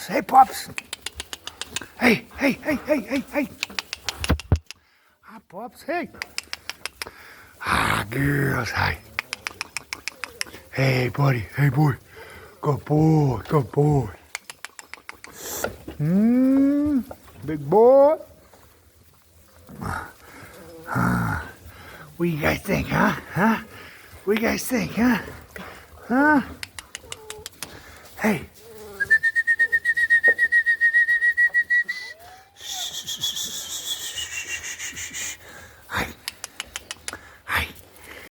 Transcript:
Pops. Hey, Pops. Hey. Hi, Pops. Hey. Ah, girls. Hi. Hey, buddy. Hey, boy. Good boy. Good boy. Big boy. What do you guys think, huh? What do you guys think, huh? Hey.